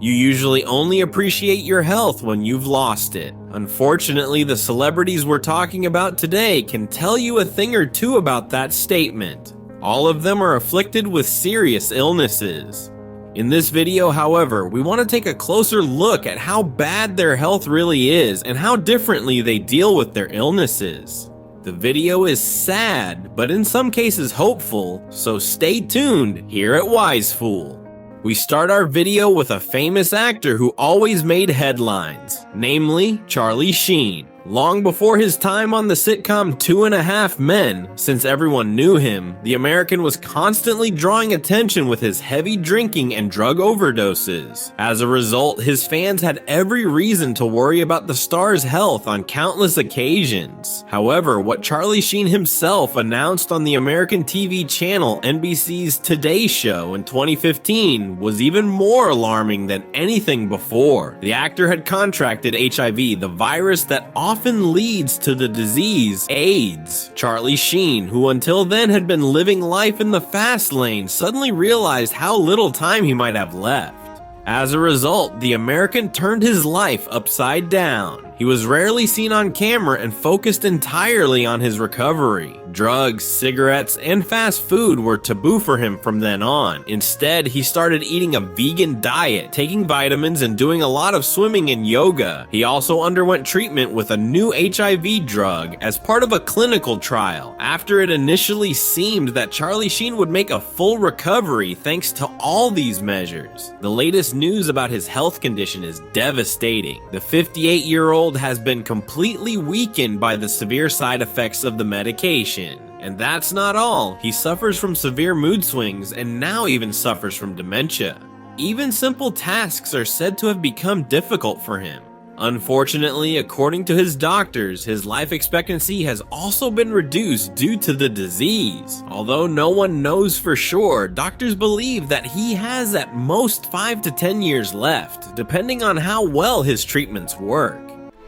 You usually only appreciate your health when you've lost it. Unfortunately, the celebrities we're talking about today can tell you a thing or two about that statement. All of them are afflicted with serious illnesses. In this video, however, we want to take a closer look at how bad their health really is and how differently they deal with their illnesses. The video is sad, but in some cases hopeful, so stay tuned here at Wisefool. We start our video with a famous actor who always made headlines, namely Charlie Sheen. Long before his time on the sitcom 2.5 Men, since everyone knew him, the American was constantly drawing attention with his heavy drinking and drug overdoses. As a result, his fans had every reason to worry about the star's health on countless occasions. However, what Charlie Sheen himself announced on the American TV channel NBC's Today Show in 2015 was even more alarming than anything before. The actor had contracted HIV, the virus that often leads to the disease AIDS. Charlie Sheen, who until then had been living life in the fast lane, suddenly realized how little time he might have left. As a result, the American turned his life upside down. He was rarely seen on camera and focused entirely on his recovery. Drugs, cigarettes, and fast food were taboo for him from then on. Instead, he started eating a vegan diet, taking vitamins, and doing a lot of swimming and yoga. He also underwent treatment with a new HIV drug as part of a clinical trial, after it initially seemed that Charlie Sheen would make a full recovery thanks to all these measures. The latest news about his health condition is devastating. The 58-year-old has been completely weakened by the severe side effects of the medication. And that's not all. He suffers from severe mood swings and now even suffers from dementia. Even simple tasks are said to have become difficult for him. Unfortunately, according to his doctors, his life expectancy has also been reduced due to the disease. Although no one knows for sure, doctors believe that he has at most 5 to 10 years left, depending on how well his treatments work.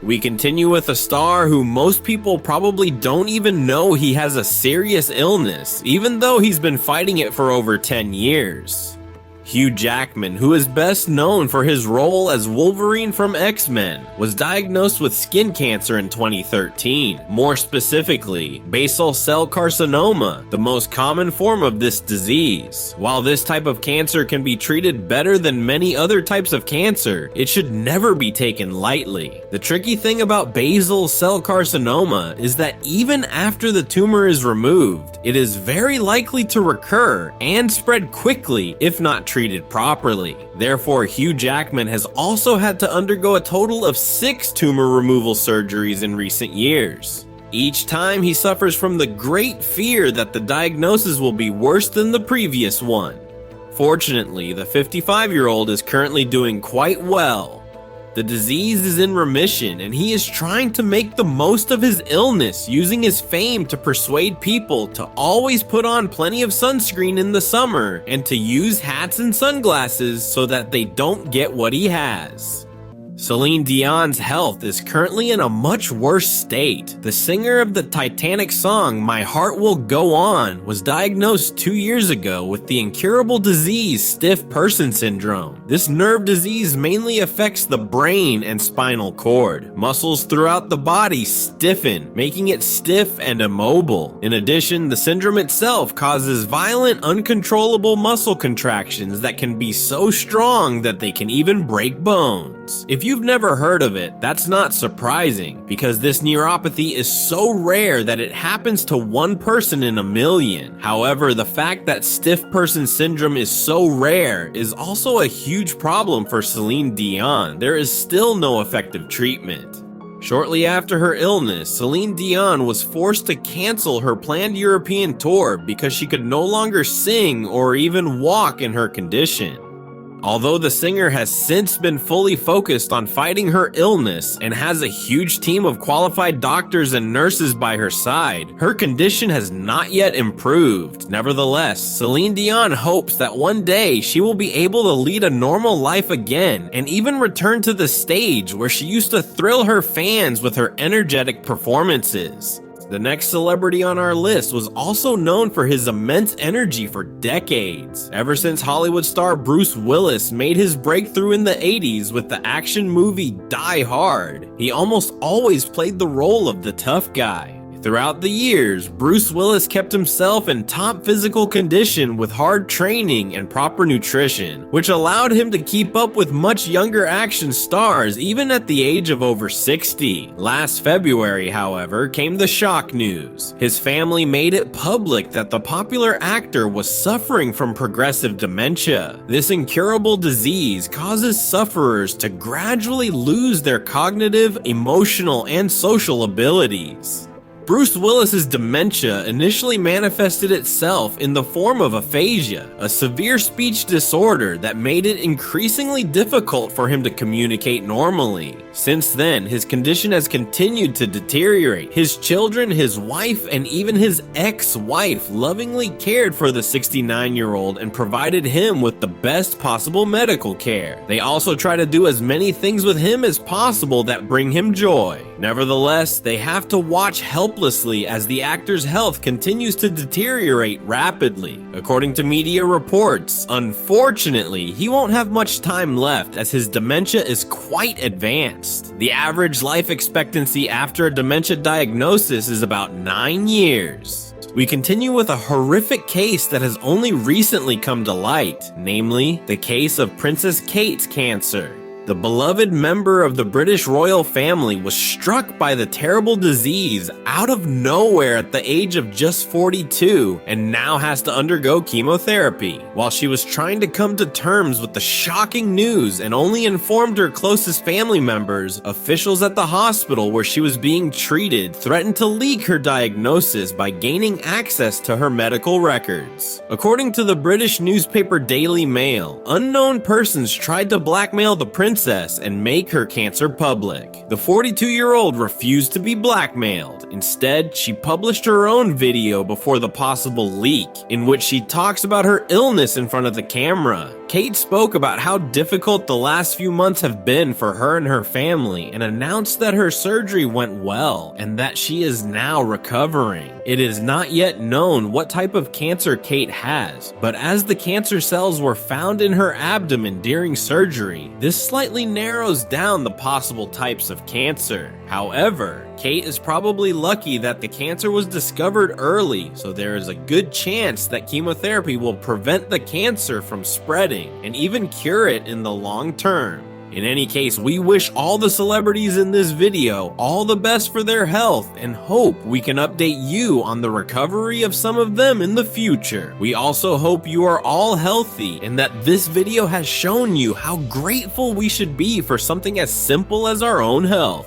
We continue with a star who most people probably don't even know he has a serious illness, even though he's been fighting it for over 10 years. Hugh Jackman, who is best known for his role as Wolverine from X-Men, was diagnosed with skin cancer in 2013. More specifically, basal cell carcinoma, the most common form of this disease. While this type of cancer can be treated better than many other types of cancer, it should never be taken lightly. The tricky thing about basal cell carcinoma is that even after the tumor is removed, it is very likely to recur and spread quickly if not treated properly. Therefore, Hugh Jackman has also had to undergo a total of 6 tumor removal surgeries in recent years. Each time he suffers from the great fear that the diagnosis will be worse than the previous one. Fortunately, the 55-year-old is currently doing quite well. The disease is in remission and he is trying to make the most of his illness, using his fame to persuade people to always put on plenty of sunscreen in the summer and to use hats and sunglasses so that they don't get what he has. Celine Dion's health is currently in a much worse state. The singer of the Titanic song My Heart Will Go On was diagnosed 2 years ago with the incurable disease stiff person syndrome. This nerve disease mainly affects the brain and spinal cord. Muscles throughout the body stiffen, making it stiff and immobile. In addition, the syndrome itself causes violent, uncontrollable muscle contractions that can be so strong that they can even break bones. If you've never heard of it, that's not surprising, because this neuropathy is so rare that it happens to 1 person in a million. However, the fact that stiff person syndrome is so rare is also a huge problem for Celine Dion. There is still no effective treatment. Shortly after her illness, Celine Dion was forced to cancel her planned European tour because she could no longer sing or even walk in her condition. Although the singer has since been fully focused on fighting her illness and has a huge team of qualified doctors and nurses by her side, her condition has not yet improved. Nevertheless, Celine Dion hopes that one day she will be able to lead a normal life again and even return to the stage where she used to thrill her fans with her energetic performances. The next celebrity on our list was also known for his immense energy for decades. Ever since Hollywood star Bruce Willis made his breakthrough in the 80s with the action movie Die Hard, he almost always played the role of the tough guy. Throughout the years, Bruce Willis kept himself in top physical condition with hard training and proper nutrition, which allowed him to keep up with much younger action stars even at the age of over 60. Last February, however, came the shock news. His family made it public that the popular actor was suffering from progressive dementia. This incurable disease causes sufferers to gradually lose their cognitive, emotional, and social abilities. Bruce Willis's dementia initially manifested itself in the form of aphasia, a severe speech disorder that made it increasingly difficult for him to communicate normally. Since then, his condition has continued to deteriorate. His children, his wife, and even his ex-wife lovingly cared for the 69-year-old and provided him with the best possible medical care. They also try to do as many things with him as possible that bring him joy. Nevertheless, they have to watch helplessly as the actor's health continues to deteriorate rapidly. According to media reports, unfortunately, he won't have much time left as his dementia is quite advanced. The average life expectancy after a dementia diagnosis is about 9 years. We continue with a horrific case that has only recently come to light, namely the case of Princess Kate's cancer. The beloved member of the British royal family was struck by the terrible disease out of nowhere at the age of just 42 and now has to undergo chemotherapy. While she was trying to come to terms with the shocking news and only informed her closest family members, officials at the hospital where she was being treated threatened to leak her diagnosis by gaining access to her medical records. According to the British newspaper Daily Mail, unknown persons tried to blackmail the princess and make her cancer public. The 42-year-old refused to be blackmailed. Instead, she published her own video before the possible leak, in which she talks about her illness in front of the camera. Kate spoke about how difficult the last few months have been for her and her family and announced that her surgery went well and that she is now recovering. It is not yet known what type of cancer Kate has, but as the cancer cells were found in her abdomen during surgery, this slightly narrows down the possible types of cancer. However, Kate is probably lucky that the cancer was discovered early, so there is a good chance that chemotherapy will prevent the cancer from spreading and even cure it in the long term. In any case, we wish all the celebrities in this video all the best for their health and hope we can update you on the recovery of some of them in the future. We also hope you are all healthy and that this video has shown you how grateful we should be for something as simple as our own health.